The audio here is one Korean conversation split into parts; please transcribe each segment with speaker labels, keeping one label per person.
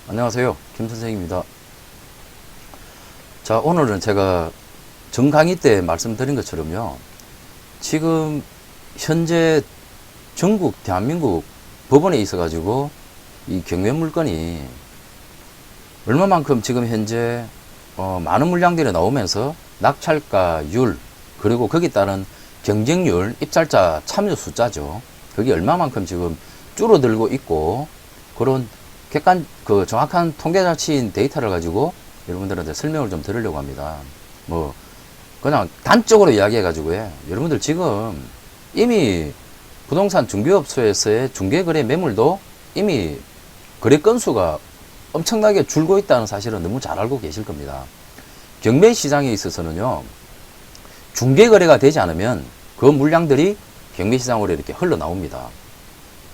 Speaker 1: 안녕하세요, 김 선생입니다. 자, 오늘은 제가 전 강의 때 말씀드린 것처럼요, 지금 현재 전국 대한민국 법원에 있어 가지고 이 경매 물건이 얼마만큼 지금 현재 많은 물량들이 나오면서 낙찰가율, 그리고 거기에 따른 경쟁률, 입찰자 참여 숫자죠, 그게 얼마만큼 지금 줄어들고 있고, 그런 정확한 통계자치인 데이터를 가지고 여러분들한테 설명을 좀 드리려고 합니다. 그냥 단적으로 이야기해가지고요, 여러분들 지금 이미 부동산 중개업소에서의 중개거래 매물도 이미 거래 건수가 엄청나게 줄고 있다는 사실은 너무 잘 알고 계실 겁니다. 경매 시장에 있어서는요, 중개거래가 되지 않으면 그 물량들이 경매 시장으로 이렇게 흘러나옵니다.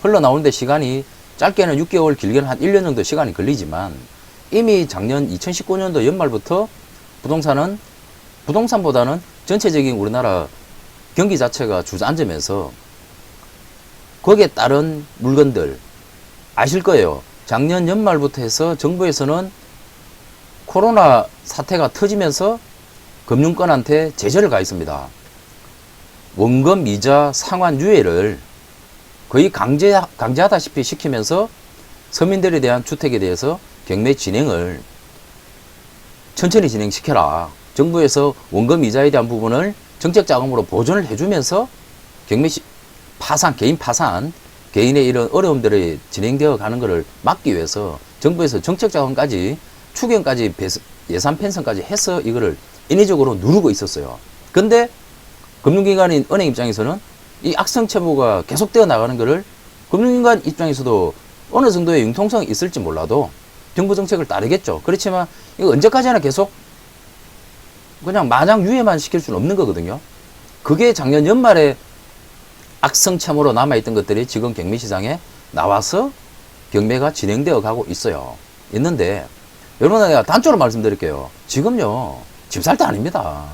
Speaker 1: 흘러나오는데 시간이 짧게는 6개월, 길게는 한 1년 정도 시간이 걸리지만, 이미 작년 2019년도 연말부터 부동산보다는 전체적인 우리나라 경기 자체가 주저앉으면서 거기에 따른 물건들 아실 거예요. 작년 연말부터 해서 정부에서는 코로나 사태가 터지면서 금융권한테 제재를 가했습니다. 원금 이자 상환 유예를 거의 강제하다시피 시키면서 서민들에 대한 주택에 대해서 경매 진행을 천천히 진행시켜라. 정부에서 원금 이자에 대한 부분을 정책 자금으로 보존을 해주면서 경매 파산, 개인 파산, 개인의 이런 어려움들이 진행되어 가는 것을 막기 위해서 정부에서 정책 자금까지 추경까지 예산 편성까지 해서 이거를 인위적으로 누르고 있었어요. 근데 금융기관인 은행 입장에서는 이 악성채무가 계속되어 나가는 것을 금융기관 입장에서도 어느 정도의 융통성이 있을지 몰라도 정부 정책을 따르겠죠. 그렇지만 이거 언제까지나 계속 그냥 마냥 유예만 시킬 수는 없는 거거든요. 그게 작년 연말에 악성채무로 남아있던 것들이 지금 경매시장에 나와서 경매가 진행되어 가고 있는데, 여러분, 내가 단적으로 말씀드릴게요. 지금요, 집 살 때 아닙니다.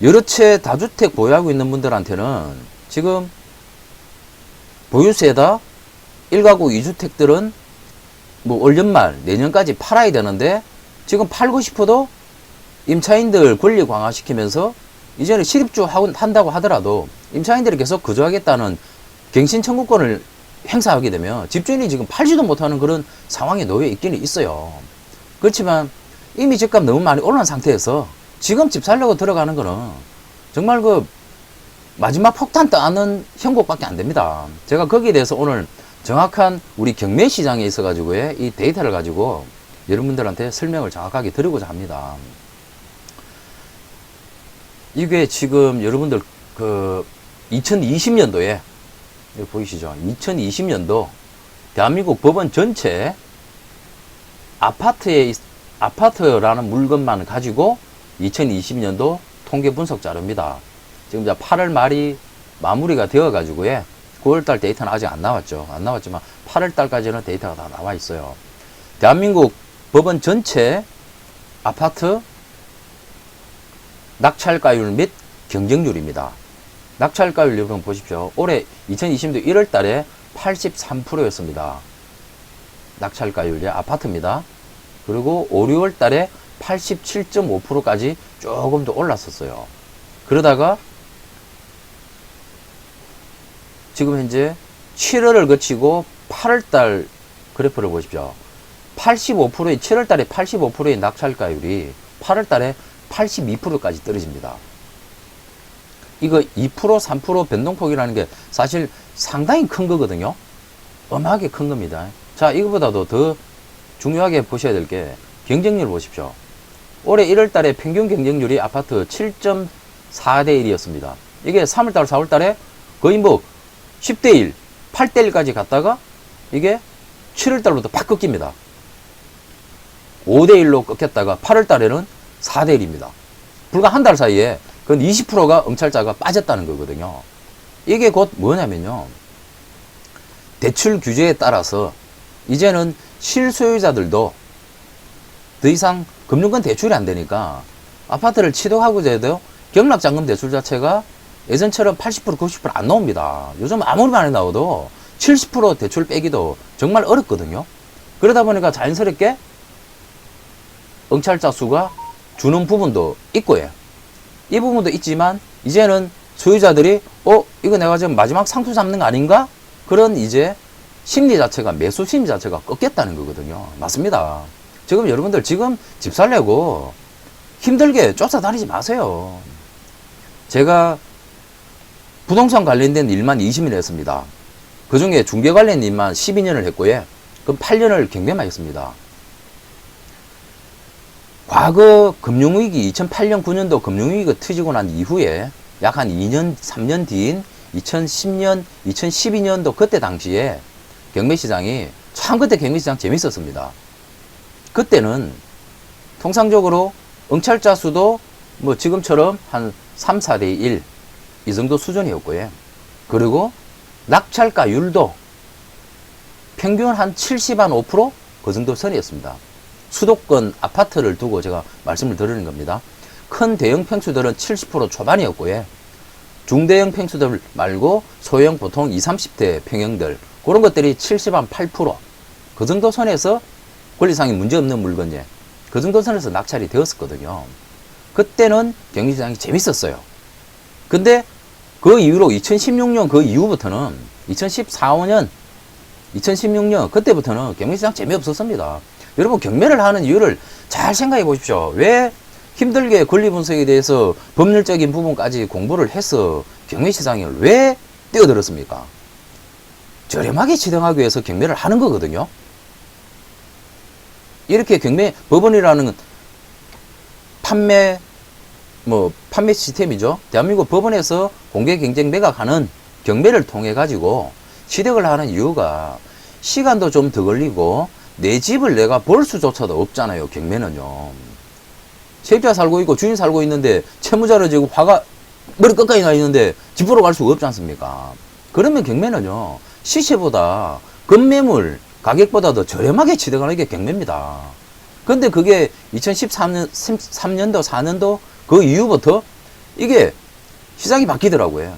Speaker 1: 여러 채 다주택 보유하고 있는 분들한테는 지금 보유세다 1가구 2주택들은 올 연말 내년까지 팔아야 되는데, 지금 팔고 싶어도 임차인들 권리 강화시키면서 이제는 실입주 한다고 하더라도 임차인들이 계속 거주하겠다는 갱신 청구권을 행사하게 되면 집주인이 지금 팔지도 못하는 그런 상황에 놓여 있기는 있어요. 그렇지만 이미 집값 너무 많이 올라간 상태에서 지금 집 살려고 들어가는 거는 정말 그 마지막 폭탄 떠안는 형국밖에 안 됩니다. 제가 거기에 대해서 오늘 정확한 우리 경매 시장에 있어 가지고의 이 데이터를 가지고 여러분들한테 설명을 정확하게 드리고자 합니다. 이게 지금 여러분들 2020년도에 여기 보이시죠? 2020년도 대한민국 법원 전체 아파트라는 물건만 가지고 2020년도 통계 분석 자료입니다. 지금 이제 8월 말이 마무리가 되어 가지고요, 9월달 데이터는 아직 안 나왔지만 8월달까지는 데이터가 다 나와 있어요. 대한민국 법원 전체 아파트 낙찰가율 및 경쟁률입니다. 낙찰가율 여러분 보십시오. 올해 2020년도 1월 달에 83%였습니다. 낙찰가율이 아파트입니다. 그리고 5, 6월 달에 87.5%까지 조금 더 올랐었어요. 그러다가 지금 현재 7월을 거치고 8월달 그래프를 보십시오. 7월달에 85%의 낙찰가율이 8월달에 82%까지 떨어집니다. 이거 2%, 3% 변동폭이라는 게 사실 상당히 큰 거거든요. 어마하게 큰 겁니다. 자, 이거보다도 더 중요하게 보셔야 될 게 경쟁률 보십시오. 올해 1월 달에 평균 경쟁률이 아파트 7.4대 1이었습니다. 이게 3월달, 4월달에 거의 10대 1, 8대 1까지 갔다가 이게 7월 달부터 팍 꺾입니다. 5대 1로 꺾였다가 8월 달에는 4대 1입니다. 불과 한 달 사이에 그건 20%가 응찰자가 빠졌다는 거거든요. 이게 곧 뭐냐면요, 대출 규제에 따라서 이제는 실소유자들도 더 이상 금융권 대출이 안 되니까 아파트를 취득하고자 해도 경락자금 대출 자체가 예전처럼 80%, 90%안 나옵니다. 요즘 아무리 많이 나와도 70% 대출 빼기도 정말 어렵거든요. 그러다 보니까 자연스럽게 응찰자 수가 주는 부분도 있고요. 이 부분도 있지만 이제는 소유자들이 이거 내가 지금 마지막 상투 잡는 거 아닌가? 그런 이제 심리 자체가, 매수 심리 자체가 꺾였다는 거거든요. 맞습니다. 지금 여러분들 지금 집 살려고 힘들게 쫓아다니지 마세요. 제가 부동산 관련된 일만 20년 했습니다. 그 중에 중개 관련 일만 12년을 했고요. 그럼 8년을 경매만 했습니다. 과거 금융위기 2008년 9년도 금융위기가 터지고 난 이후에 약 한 2년 3년 뒤인 2010년 2012년도 그때 당시에 경매시장이 참, 그때 경매시장 재밌었습니다. 그때는 통상적으로 응찰자 수도 뭐 지금처럼 한 3, 4대 1 이 정도 수준이었고요. 그리고 낙찰가율도 평균 한 70, 한 5% 그 정도 선이었습니다. 수도권 아파트를 두고 제가 말씀을 드리는 겁니다. 큰 대형 평수들은 70% 초반이었고요. 중대형 평수들 말고 소형 보통 20, 30대 평형들 그런 것들이 70, 한 8%. 그 정도 선에서 권리상의 문제없는 물건에 그 정도 선에서 낙찰이 되었었거든요. 그때는 경기시장이 재밌었어요. 근데 그 이후로 2016년 그 이후부터는 2014, 5년, 2016년 그때부터는 경매시장 재미없었습니다. 여러분 경매를 하는 이유를 잘 생각해 보십시오. 왜 힘들게 권리 분석에 대해서 법률적인 부분까지 공부를 해서 경매시장을 왜 뛰어들었습니까? 저렴하게 지정하기 위해서 경매를 하는 거거든요. 이렇게 경매, 법원이라는 판매 시스템이죠. 대한민국 법원에서 공개 경쟁 매각하는 경매를 통해 가지고 취득을 하는 이유가 시간도 좀 더 걸리고 내 집을 내가 볼 수조차도 없잖아요. 경매는요. 세입자 살고 있고 주인 살고 있는데 채무자를 지고 화가 머리 끝까지 나 있는데 집 보러 갈 수가 없지 않습니까? 그러면 경매는요. 시세보다 건매물 가격보다 더 저렴하게 취득하는 게 경매입니다. 근데 그게 2013년, 3년도, 4년도 그 이후부터 이게 시장이 바뀌더라고요.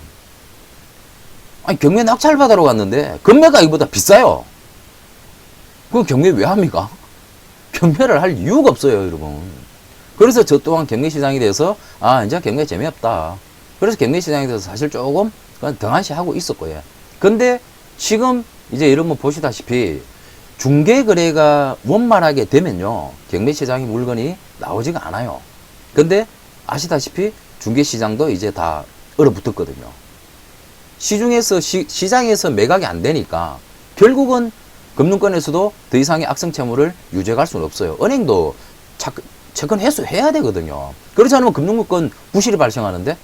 Speaker 1: 아니, 경매 낙찰 받으러 갔는데 건매가 이보다 비싸요. 그럼 경매 왜 합니까? 경매를 할 이유가 없어요, 여러분. 그래서 저 또한 경매시장에 대해서, 이제 경매 재미없다. 그래서 경매시장에 대해서 사실 조금 등한시하고 있었고요. 근데 지금 이제 여러분 보시다시피 중개거래가 원만하게 되면요, 경매시장의 물건이 나오지가 않아요. 근데 아시다시피 중개시장도 이제 다 얼어붙었거든요. 시장에서 매각이 안 되니까 결국은 금융권에서도 더 이상의 악성 채무를 유죄할 수는 없어요. 은행도 채권 회수해야 되거든요. 그렇지 않으면 금융권 부실이 발생하는데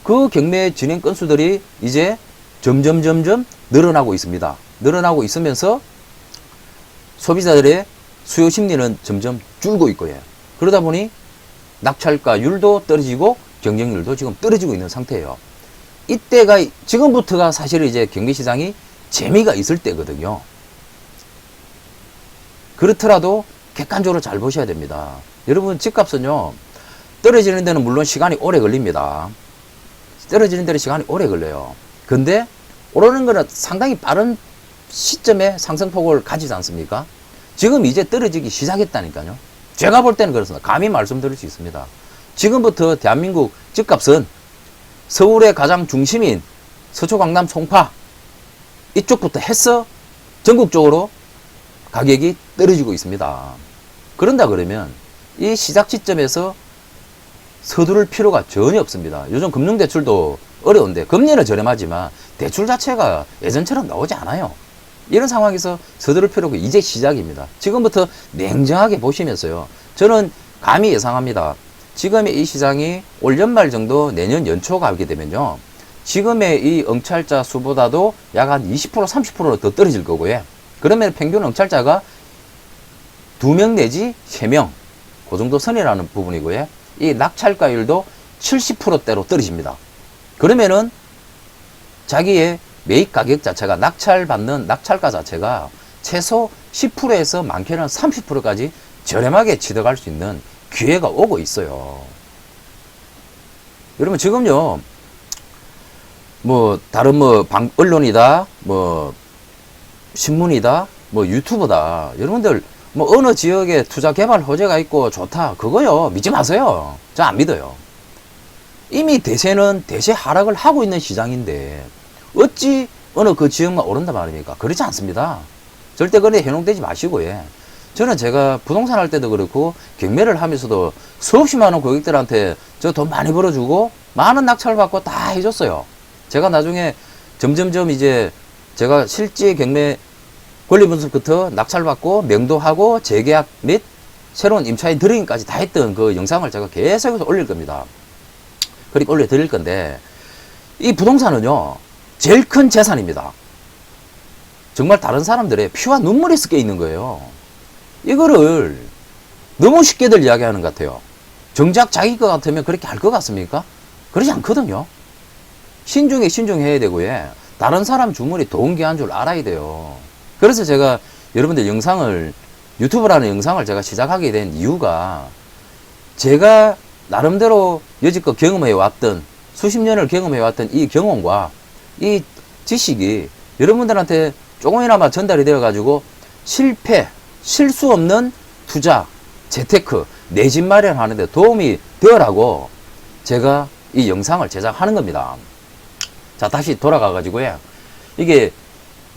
Speaker 1: 그 경매 진행 건수들이 이제 점점 늘어나고 있습니다. 늘어나고 있으면서 소비자들의 수요 심리는 점점 줄고 있고요. 그러다 보니 낙찰가율도 떨어지고 경쟁률도 지금 떨어지고 있는 상태예요. 이때가 지금부터가 사실 이제 경기시장이 재미가 있을 때거든요. 그렇더라도 객관적으로 잘 보셔야 됩니다. 여러분 집값은요, 떨어지는 데는 물론 시간이 오래 걸립니다. 떨어지는 데는 시간이 오래 걸려요. 근데 오르는 거는 상당히 빠른 시점에 상승폭을 가지지 않습니까? 지금 이제 떨어지기 시작했다니까요. 제가 볼 때는 그렇습니다. 감히 말씀드릴 수 있습니다. 지금부터 대한민국 집값은 서울의 가장 중심인 서초, 강남, 송파 이쪽부터 해서 전국적으로 가격이 떨어지고 있습니다. 그런다 그러면 이 시작 지점에서 서두를 필요가 전혀 없습니다. 요즘 금융대출도 어려운데 금리는 저렴하지만 대출 자체가 예전처럼 나오지 않아요. 이런 상황에서 서두를 필요가 이제 시작입니다. 지금부터 냉정하게 보시면서요. 저는 감히 예상합니다. 지금의 이 시장이 올 연말 정도 내년 연초 가게 되면요. 지금의 이 응찰자 수보다도 약 한 20% 30%더 떨어질 거고요. 그러면 평균 응찰자가 2명 내지 3명 그 정도 선이라는 부분이고요. 이 낙찰가율도 70%대로 떨어집니다. 그러면은 자기의 매입 가격 자체가 낙찰받는 낙찰가 자체가 최소 10%에서 많게는 30%까지 저렴하게 취득할 수 있는 기회가 오고 있어요. 여러분 지금요, 뭐 다른 뭐 언론이다, 뭐 신문이다, 뭐 유튜브다. 여러분들 뭐 어느 지역에 투자 개발 호재가 있고 좋다, 그거요 믿지 마세요. 저 안 믿어요. 이미 대세는 대세 하락을 하고 있는 시장인데 어찌 어느 그 지역만 오른다 말입니까? 그렇지 않습니다. 절대 그래 현혹되지 마시고. 예. 저는 제가 부동산 할 때도 그렇고 경매를 하면서도 수없이 많은 고객들한테 저 돈 많이 벌어주고 많은 낙찰 받고 다 해줬어요. 제가 나중에 점점점 이제 제가 실제 경매 권리 분석부터 낙찰 받고 명도하고 재계약 및 새로운 임차인 드리기까지 다 했던 그 영상을 제가 계속해서 올릴 겁니다. 그리고 올려드릴 건데, 이 부동산은요 제일 큰 재산입니다. 정말 다른 사람들의 피와 눈물이 섞여 있는 거예요. 이거를 너무 쉽게들 이야기하는 것 같아요. 정작 자기 것 같으면 그렇게 할 것 같습니까? 그러지 않거든요. 신중에 신중해야 되고요. 다른 사람 주머니 동기한 줄 알아야 돼요. 그래서 제가 여러분들 영상을, 유튜브라는 영상을 제가 시작하게 된 이유가, 제가 나름대로 여지껏 경험해 왔던, 수십 년을 경험해 왔던 이 경험과 이 지식이 여러분들한테 조금이나마 전달이 되어 가지고 실패, 실수 없는 투자, 재테크, 내 집 마련하는데 도움이 되어라고 제가 이 영상을 제작하는 겁니다. 자, 다시 돌아가 가지고요. 이게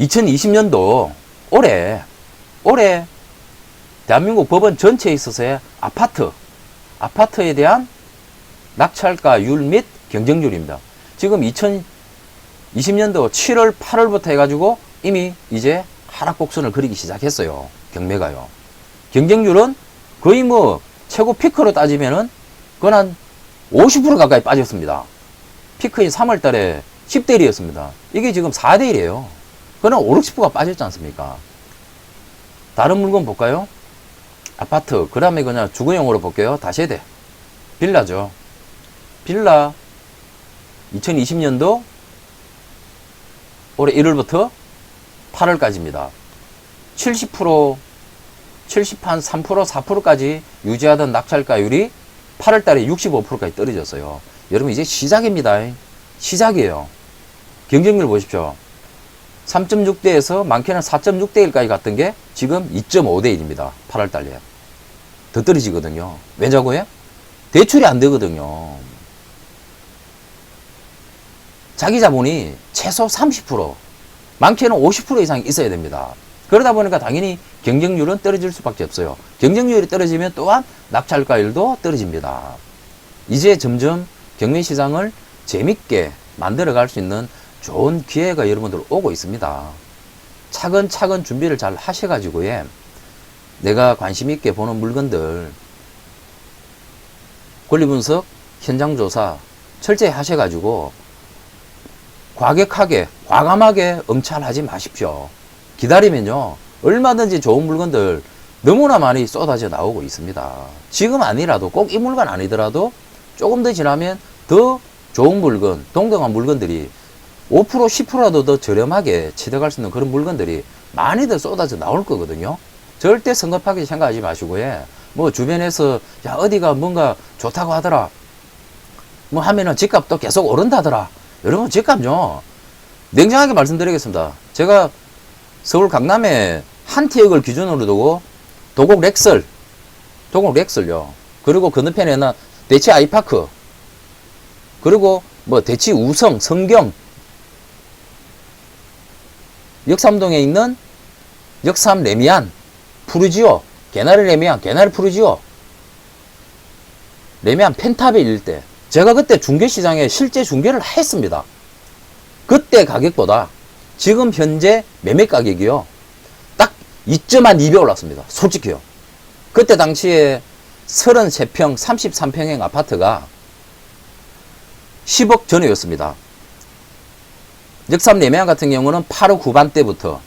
Speaker 1: 2020년도 올해 대한민국 법원 전체에 있어서의 아파트에 대한 낙찰가율 및 경쟁률입니다. 지금 2020년도 7월, 8월부터 해가지고 이미 이제 하락 곡선을 그리기 시작했어요. 경매가요. 경쟁률은 거의 뭐 최고 피크로 따지면은 그건 한 50% 가까이 빠졌습니다. 피크인 3월 달에 10대 1이었습니다. 이게 지금 4대 1이에요. 그건 5, 60%가 빠졌지 않습니까? 다른 물건 볼까요? 아파트, 그 다음에 그냥 주거용으로 볼게요. 다세대. 빌라죠. 빌라 2020년도 올해 1월부터 8월까지입니다. 70%, 73%, 4%까지 유지하던 낙찰가율이 8월달에 65%까지 떨어졌어요. 여러분 이제 시작입니다. 시작이에요. 경쟁률 보십시오. 3.6대에서 많게는 4.6대 1까지 갔던 게 지금 2.5대 1입니다. 8월달에. 더 떨어지거든요. 왜냐고요? 대출이 안 되거든요. 자기 자본이 최소 30%, 많게는 50% 이상 있어야 됩니다. 그러다 보니까 당연히 경쟁률은 떨어질 수밖에 없어요. 경쟁률이 떨어지면 또한 낙찰가율도 떨어집니다. 이제 점점 경매시장을 재밌게 만들어갈 수 있는 좋은 기회가 여러분들 오고 있습니다. 차근차근 준비를 잘 하셔가지고 내가 관심 있게 보는 물건들 권리분석, 현장조사 철저히 하셔가지고 과격하게, 과감하게 엄찰하지 마십시오. 기다리면요 얼마든지 좋은 물건들 너무나 많이 쏟아져 나오고 있습니다. 지금 아니라도 꼭 이 물건 아니더라도 조금 더 지나면 더 좋은 물건, 동등한 물건들이 5%, 10%라도 더 저렴하게 취득할 수 있는 그런 물건들이 많이들 쏟아져 나올 거거든요. 절대 성급하게 생각하지 마시고요. 뭐 주변에서 야 어디가 뭔가 좋다고 하더라, 뭐 하면은 집값도 계속 오른다더라. 여러분 집값요 냉정하게 말씀드리겠습니다. 제가 서울 강남에 한 지역을 기준으로 두고 도곡 렉설요. 그리고 건너편에는 대치 아이파크, 그리고 뭐 대치 우성, 성경, 역삼동에 있는 역삼 레미안, 푸르지오, 개나리 레미안, 개나리 푸르지오, 레미안 펜타빌 일대. 제가 그때 중개시장에 실제 중개를 했습니다. 그때 가격보다 지금 현재 매매 가격이요 딱 2.2배 올랐습니다. 솔직히요. 그때 당시에 33평 33평형 아파트가 10억 전후였습니다. 역삼 레미안 같은 경우는 8억 후반대부터,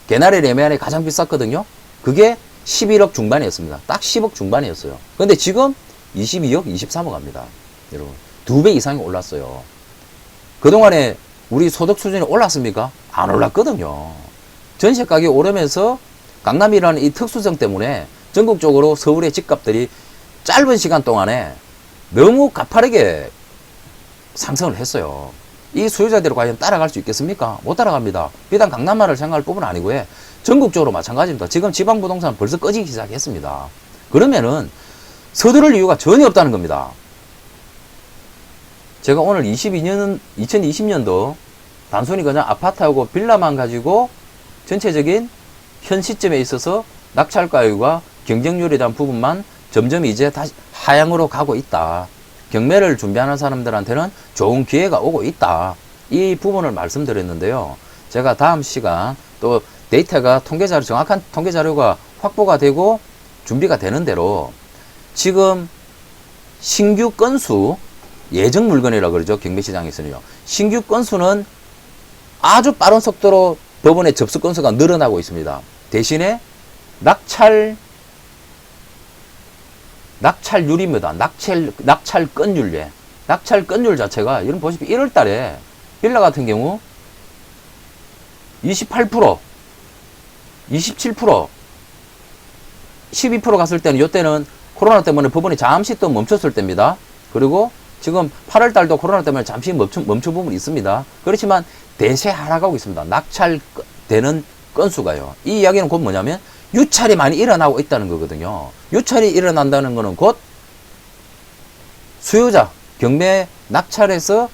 Speaker 1: 개나리 레미안이 가장 비쌌거든요. 그게 11억 중반이었습니다. 딱 10억 중반이었어요. 근데 지금 22억 23억 합니다. 여러분 2배 이상이 올랐어요. 그동안에 우리 소득 수준이 올랐습니까? 안 올랐거든요. 전세 가격이 오르면서 강남이라는 이 특수성 때문에 전국적으로 서울의 집값들이 짧은 시간 동안에 너무 가파르게 상승을 했어요. 이 수요자들이 과연 따라갈 수 있겠습니까? 못 따라갑니다. 비단 강남만을 생각할 뿐은 아니고요. 전국적으로 마찬가지입니다. 지금 지방부동산 벌써 꺼지기 시작했습니다. 그러면은 서두를 이유가 전혀 없다는 겁니다. 제가 오늘 2020년도 단순히 그냥 아파트하고 빌라만 가지고 전체적인 현 시점에 있어서 낙찰가율과 경쟁률에 대한 부분만 점점 이제 다시 하향으로 가고 있다. 경매를 준비하는 사람들한테는 좋은 기회가 오고 있다. 이 부분을 말씀드렸는데요. 제가 다음 시간 또 데이터가 정확한 통계 자료가 확보가 되고 준비가 되는 대로 지금 신규 건수, 예정 물건이라고 그러죠. 경매시장에서는요. 신규 건수는 아주 빠른 속도로 법원의 접수 건수가 늘어나고 있습니다. 대신에 낙찰률입니다. 낙찰 건율. 낙찰 건율 자체가, 여러분 보시면 1월 달에 빌라 같은 경우 28%, 27%, 12% 갔을 때는, 이때는 코로나 때문에 법원이 잠시 또 멈췄을 때입니다. 그리고 지금 8월 달도 코로나 때문에 잠시 멈춘 부분이 있습니다. 그렇지만 대세 하락하고 있습니다. 낙찰되는 건수가요. 이 이야기는 곧 뭐냐면 유찰이 많이 일어나고 있다는 거거든요. 유찰이 일어난다는 거는 곧 수요자, 경매 낙찰해서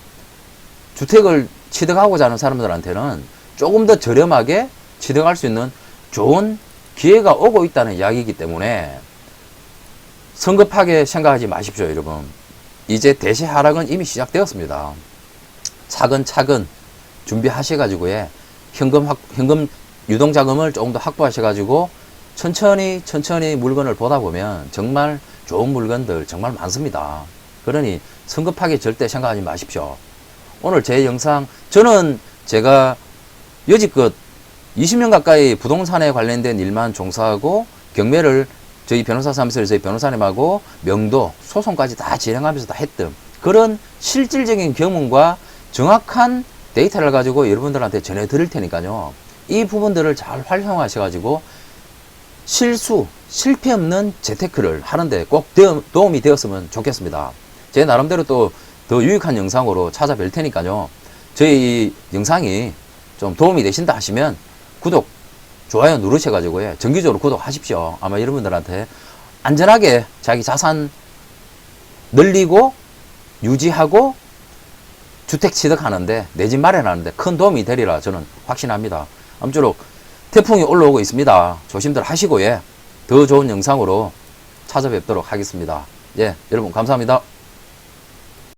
Speaker 1: 주택을 취득하고자 하는 사람들한테는 조금 더 저렴하게 취득할 수 있는 좋은 기회가 오고 있다는 이야기이기 때문에 성급하게 생각하지 마십시오, 여러분. 이제 대세 하락은 이미 시작되었습니다. 차근차근 준비하셔가지고 현금 유동자금을 조금 더 확보하셔가지고 천천히 물건을 보다 보면 정말 좋은 물건들 정말 많습니다. 그러니 성급하게 절대 생각하지 마십시오. 오늘 제 영상, 저는 제가 여지껏 20년 가까이 부동산에 관련된 일만 종사하고 경매를 저희 변호사 사무소에서 저희 변호사님하고 명도, 소송까지 다 진행하면서 다 했던 그런 실질적인 경험과 정확한 데이터를 가지고 여러분들한테 전해드릴 테니까요. 이 부분들을 잘 활용하셔가지고 실패 없는 재테크를 하는데 꼭 도움이 되었으면 좋겠습니다. 제 나름대로 또 더 유익한 영상으로 찾아뵐 테니까요. 저희 영상이 좀 도움이 되신다 하시면 구독, 좋아요 누르셔가지고 정기적으로 구독하십시오. 아마 여러분들한테 안전하게 자기 자산 늘리고 유지하고 주택 취득하는데, 내 집 마련하는데 큰 도움이 되리라 저는 확신합니다. 아무쪼록 태풍이 올라오고 있습니다. 조심들 하시고 더 좋은 영상으로 찾아뵙도록 하겠습니다. 여러분 감사합니다.